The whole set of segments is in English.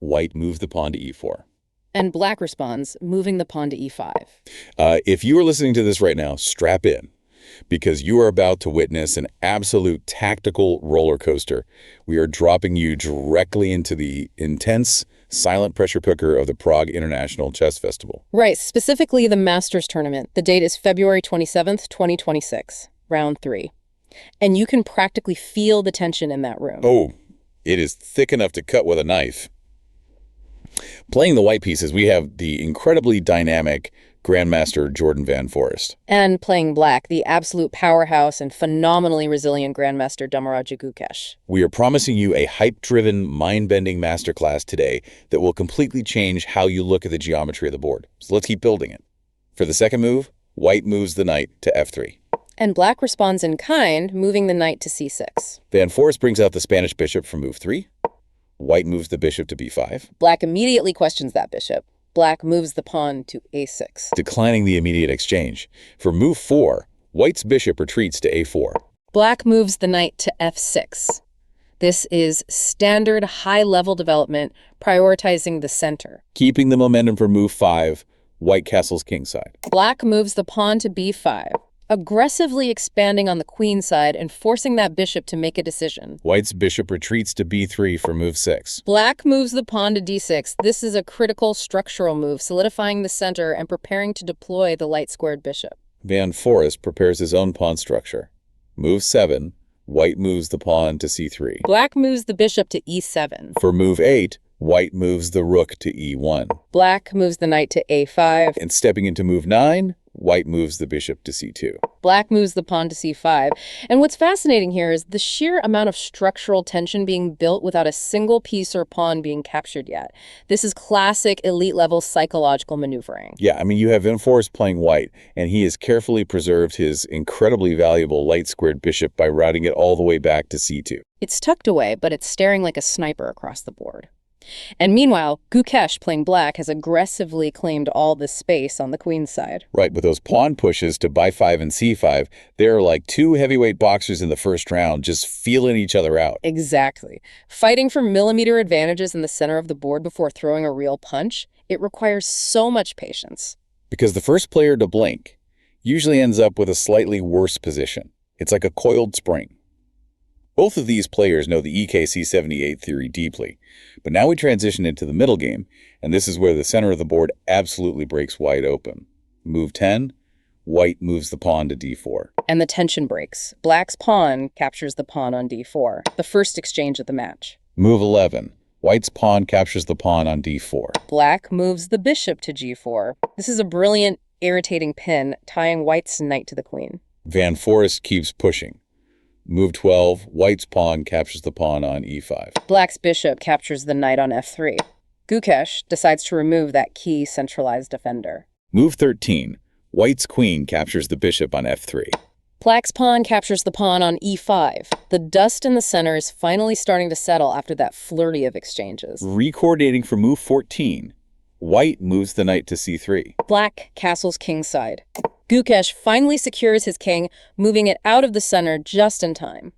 white moves the pawn to e4. And black responds, moving the pawn to e5. If you are listening to this right now, strap in, because you are about to witness an absolute tactical roller coaster. We are dropping you directly into the intense, silent pressure cooker of the Prague International Chess Festival. Right, specifically the Masters tournament. The date is February 27th, 2026, round 3. And you can practically feel the tension in that room. Oh, it is thick enough to cut with a knife. Playing the white pieces, we have the incredibly dynamic Grandmaster Jorden van Foreest. And playing black, the absolute powerhouse and phenomenally resilient Grandmaster Dommaraju Gukesh. We are promising you a hype-driven, mind-bending masterclass today that will completely change how you look at the geometry of the board. So let's keep building it. For the second move, white moves the knight to f3. And black responds in kind, moving the knight to c6. Van Foreest brings out the Spanish bishop for move 3. White moves the bishop to b5. Black immediately questions that bishop. Black moves the pawn to a6. Declining the immediate exchange. For move 4, white's bishop retreats to a4. Black moves the knight to f6. This is standard high-level development, prioritizing the center. Keeping the momentum for move 5, white castles kingside. Black moves the pawn to b5, aggressively expanding on the queen side and forcing that bishop to make a decision. White's bishop retreats to b3 for move 6. Black moves the pawn to d6. This is a critical structural move, solidifying the center and preparing to deploy the light-squared bishop. Van Foreest prepares his own pawn structure. Move 7, white moves the pawn to c3. Black moves the bishop to e7. For move 8, white moves the rook to e1. Black moves the knight to a5. And stepping into move 9, white moves the bishop to c2. Black moves the pawn to c5. And what's fascinating here is the sheer amount of structural tension being built without a single piece or pawn being captured yet. This is classic elite-level psychological maneuvering. Yeah, I mean, you have Van Foreest playing white, and he has carefully preserved his incredibly valuable light-squared bishop by routing it all the way back to c2. It's tucked away, but it's staring like a sniper across the board. And meanwhile, Gukesh, playing black, has aggressively claimed all this space on the queen's side. Right, with those pawn pushes to b5 and c5, they're like two heavyweight boxers in the first round, just feeling each other out. Exactly. Fighting for millimeter advantages in the center of the board before throwing a real punch, it requires so much patience. Because the first player to blink usually ends up with a slightly worse position. It's like a coiled spring. Both of these players know the EKC78 theory deeply, but now we transition into the middle game, and this is where the center of the board absolutely breaks wide open. Move 10, white moves the pawn to d4. And the tension breaks. Black's pawn captures the pawn on d4, the first exchange of the match. Move 11, white's pawn captures the pawn on d4. Black moves the bishop to g4. This is a brilliant, irritating pin, tying white's knight to the queen. Van Foreest keeps pushing. Move 12, white's pawn captures the pawn on e5. Black's bishop captures the knight on f3. Gukesh decides to remove that key centralized defender. Move 13, white's queen captures the bishop on f3. Black's pawn captures the pawn on e5. The dust in the center is finally starting to settle after that flurry of exchanges. Recoordinating for move 14, white moves the knight to c3. Black castles kingside. Gukesh finally secures his king, moving it out of the center just in time.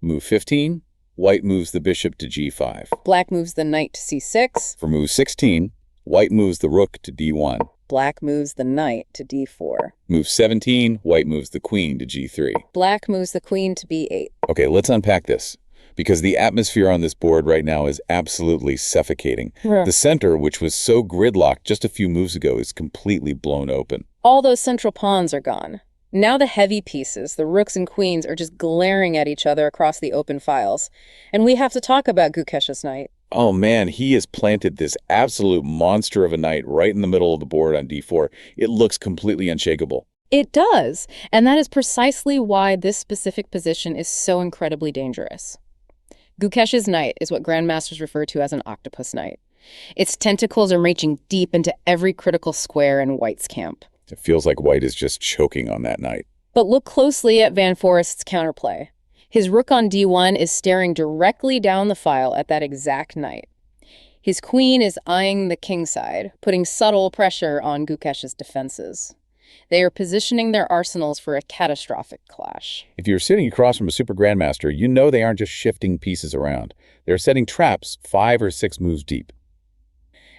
Move 15, white moves the bishop to g5. Black moves the knight to c6. For move 16, white moves the rook to d1. Black moves the knight to d4. Move 17, white moves the queen to g3. Black moves the queen to b8. Okay, let's unpack this, because the atmosphere on this board right now is absolutely suffocating. The center, which was so gridlocked just a few moves ago, is completely blown open. All those central pawns are gone. Now the heavy pieces, the rooks and queens, are just glaring at each other across the open files. And we have to talk about Gukesh's knight. Oh man, he has planted this absolute monster of a knight right in the middle of the board on d4. It looks completely unshakable. It does. And that is precisely why this specific position is so incredibly dangerous. Gukesh's knight is what grandmasters refer to as an octopus knight. Its tentacles are reaching deep into every critical square in white's camp. It feels like white is just choking on that knight. But look closely at Van Foreest's counterplay. His rook on d1 is staring directly down the file at that exact knight. His queen is eyeing the king side, putting subtle pressure on Gukesh's defenses. They are positioning their arsenals for a catastrophic clash. If you're sitting across from a super grandmaster, you know they aren't just shifting pieces around. They're setting traps 5 or 6 moves deep.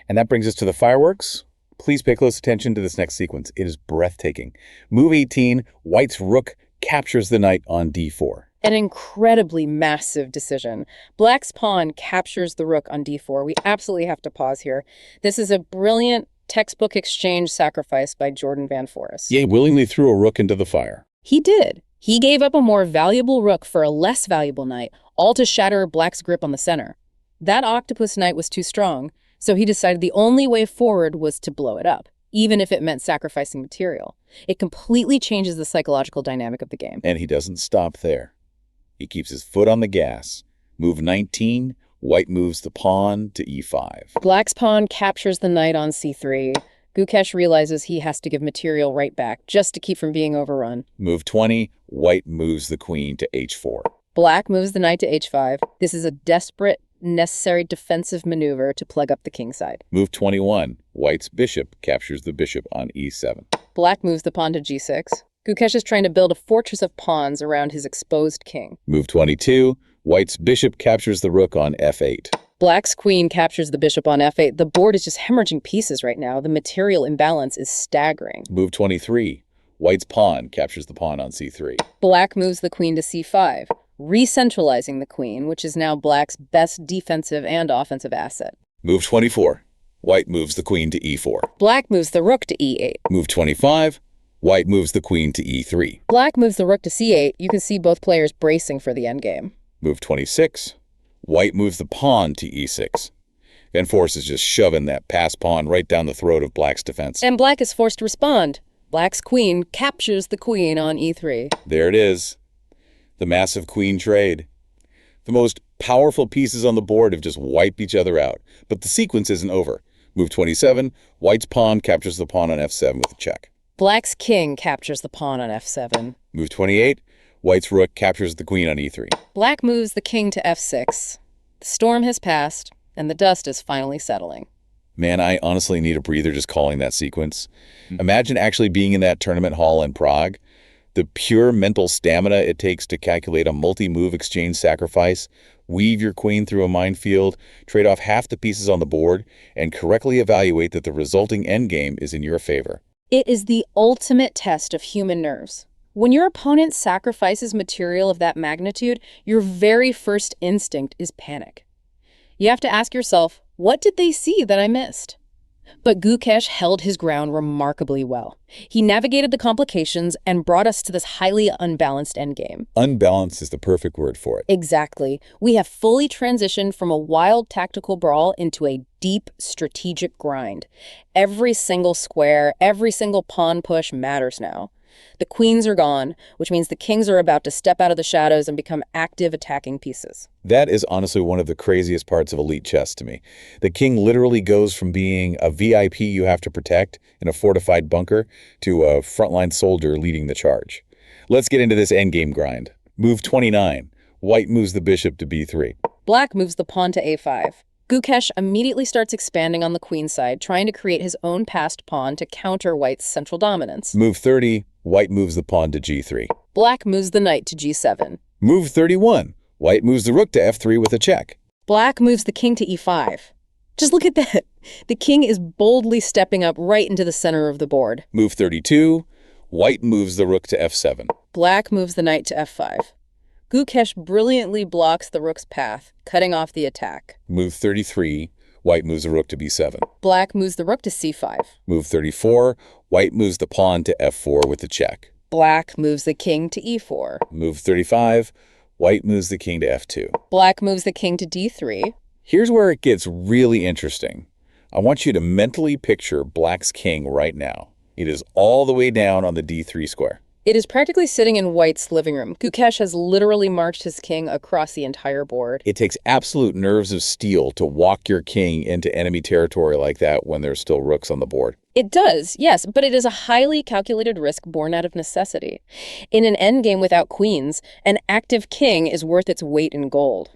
And that brings us to the fireworks. Please pay close attention to this next sequence. It is breathtaking. Move 18, White's rook captures the knight on d4. An incredibly massive decision. Black's pawn captures the rook on d4. We absolutely have to pause here. This is a brilliant textbook exchange sacrifice by Jorden van Foreest. He willingly threw a rook into the fire. He did. He gave up a more valuable rook for a less valuable knight, all to shatter Black's grip on the center. That octopus knight was too strong, so he decided the only way forward was to blow it up, even if it meant sacrificing material. It completely changes the psychological dynamic of the game. And he doesn't stop there. He keeps his foot on the gas. Move 19, White moves the pawn to e5. Black's pawn captures the knight on c3. Gukesh realizes he has to give material right back just to keep from being overrun. Move 20, White moves the queen to h4. Black moves the knight to h5. This is a desperate, necessary defensive maneuver to plug up the king side. Move 21, White's bishop captures the bishop on e7. Black moves the pawn to g6. Gukesh is trying to build a fortress of pawns around his exposed king. Move 22, White's bishop captures the rook on f8. Black's queen captures the bishop on f8. The board is just hemorrhaging pieces right now. The material imbalance is staggering. Move 23, White's pawn captures the pawn on c3. Black moves the queen to c5, re-centralizing the queen, which is now Black's best defensive and offensive asset. Move 24, White moves the queen to e4. Black moves the rook to e8. Move 25, White moves the queen to e3. Black moves the rook to c8. You can see both players bracing for the endgame. Move 26, White moves the pawn to e6. Van Foreest is just shoving that passed pawn right down the throat of Black's defense. And Black is forced to respond. Black's queen captures the queen on e3. There it is. The massive queen trade. The most powerful pieces on the board have just wiped each other out. But the sequence isn't over. Move 27, White's pawn captures the pawn on f7 with a check. Black's king captures the pawn on f7. Move 28, White's rook captures the queen on e3. Black moves the king to f6. The storm has passed, and the dust is finally settling. Man, I honestly need a breather just calling that sequence. Imagine actually being in that tournament hall in Prague. The pure mental stamina it takes to calculate a multi-move exchange sacrifice, weave your queen through a minefield, trade off half the pieces on the board, and correctly evaluate that the resulting endgame is in your favor. It is the ultimate test of human nerves. When your opponent sacrifices material of that magnitude, your very first instinct is panic. You have to ask yourself, what did they see that I missed? But Gukesh held his ground remarkably well. He navigated the complications and brought us to this highly unbalanced endgame. Unbalanced is the perfect word for it. Exactly. We have fully transitioned from a wild tactical brawl into a deep strategic grind. Every single square, every single pawn push matters now. The queens are gone, which means the kings are about to step out of the shadows and become active attacking pieces. That is honestly one of the craziest parts of elite chess to me. The king literally goes from being a VIP you have to protect in a fortified bunker to a frontline soldier leading the charge. Let's get into this endgame grind. Move 29. White moves the bishop to b3. Black moves the pawn to a5. Gukesh immediately starts expanding on the queen side, trying to create his own passed pawn to counter White's central dominance. Move 30. White moves the pawn to g3. Black moves the knight to g7. Move 31. White moves the rook to f3 with a check. Black moves the king to e5. Just look at that. The king is boldly stepping up right into the center of the board. Move 32. White moves the rook to f7. Black moves the knight to f5. Gukesh brilliantly blocks the rook's path, cutting off the attack. Move 33. White moves the rook to b7. Black moves the rook to c5. Move 34. White moves the pawn to f4 with a check. Black moves the king to e4. Move 35. White moves the king to f2. Black moves the king to d3. Here's where it gets really interesting. I want you to mentally picture Black's king right now. It is all the way down on the d3 square. It is practically sitting in White's living room. Gukesh has literally marched his king across the entire board. It takes absolute nerves of steel to walk your king into enemy territory like that when there's still rooks on the board. It does, yes, but it is a highly calculated risk born out of necessity. In an endgame without queens, an active king is worth its weight in gold.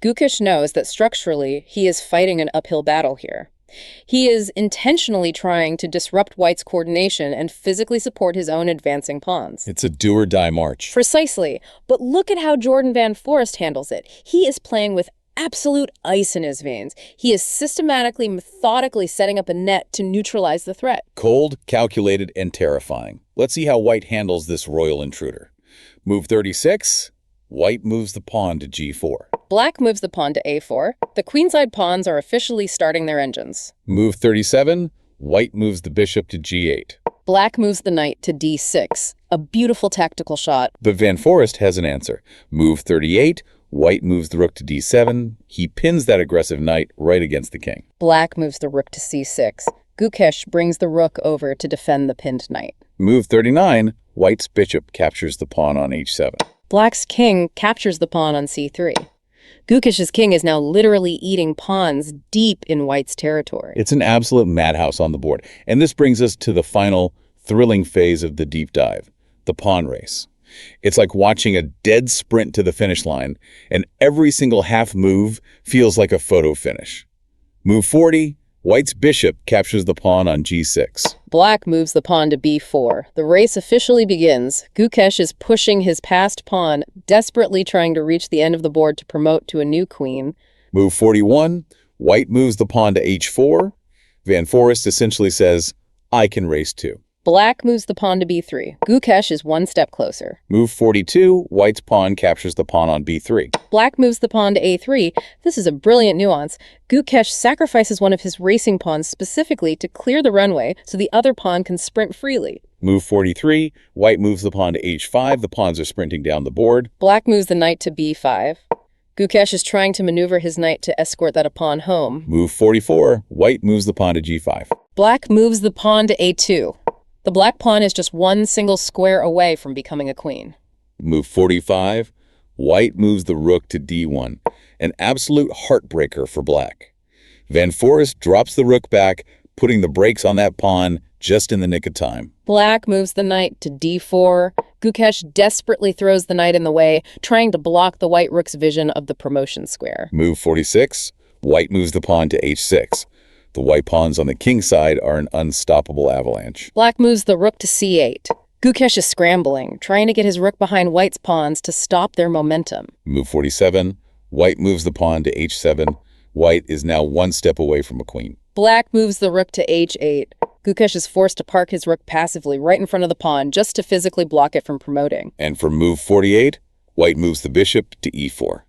Gukesh knows that structurally, he is fighting an uphill battle here. He is intentionally trying to disrupt White's coordination and physically support his own advancing pawns. It's a do-or-die march. Precisely. But look at how Jorden van Foreest handles it. He is playing with absolute ice in his veins. He is systematically, methodically setting up a net to neutralize the threat. Cold, calculated, and terrifying. Let's see how white handles this royal intruder. Move 36. White moves the pawn to g4. Black moves the pawn to a4. The queenside pawns are officially starting their engines. Move 37. White moves the bishop to g8. Black moves the knight to d6. A beautiful tactical shot. But Van Foreest has an answer. Move 38. White moves the rook to d7. He pins that aggressive knight right against the king. Black moves the rook to c6. Gukesh brings the rook over to defend the pinned knight. Move 39. White's bishop captures the pawn on h7. Black's king captures the pawn on c3. Gukesh's king is now literally eating pawns deep in White's territory. It's an absolute madhouse on the board. And this brings us to the final thrilling phase of the deep dive, the pawn race. It's like watching a dead sprint to the finish line, and every single half move feels like a photo finish. Move 40, White's bishop captures the pawn on g6. Black moves the pawn to b4. The race officially begins. Gukesh is pushing his passed pawn, desperately trying to reach the end of the board to promote to a new queen. Move 41, White moves the pawn to h4. Van Foreest essentially says, I can race too. Black moves the pawn to b3. Gukesh is one step closer. Move 42, White's pawn captures the pawn on b3. Black moves the pawn to a3. This is a brilliant nuance. Gukesh sacrifices one of his racing pawns specifically to clear the runway so the other pawn can sprint freely. Move 43, White moves the pawn to h5. The pawns are sprinting down the board. Black moves the knight to b5. Gukesh is trying to maneuver his knight to escort that pawn home. Move 44, White moves the pawn to g5. Black moves the pawn to a2. The black pawn is just one single square away from becoming a queen. Move 45, White moves the rook to d1, an absolute heartbreaker for Black. Van Foreest drops the rook back, putting the brakes on that pawn just in the nick of time. Black moves the knight to d4. Gukesh desperately throws the knight in the way, trying to block the white rook's vision of the promotion square. Move 46, White moves the pawn to h6. The white pawns on the king's side are an unstoppable avalanche. Black moves the rook to c8. Gukesh is scrambling, trying to get his rook behind White's pawns to stop their momentum. Move 47, White moves the pawn to h7. White is now one step away from a queen. Black moves the rook to h8. Gukesh is forced to park his rook passively right in front of the pawn just to physically block it from promoting. And for move 48, White moves the bishop to e4.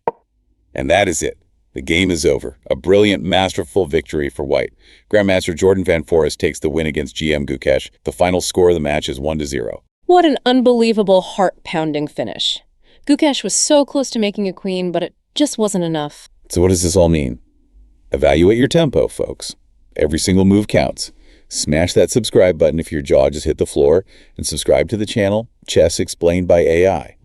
And that is it. The game is over. A brilliant, masterful victory for White. Grandmaster Jorden van Foreest takes the win against GM Gukesh. The final score of the match is 1-0. What an unbelievable, heart-pounding finish. Gukesh was so close to making a queen, but it just wasn't enough. So what does this all mean? Evaluate your tempo, folks. Every single move counts. Smash that subscribe button if your jaw just hit the floor, and subscribe to the channel Chess Explained by AI.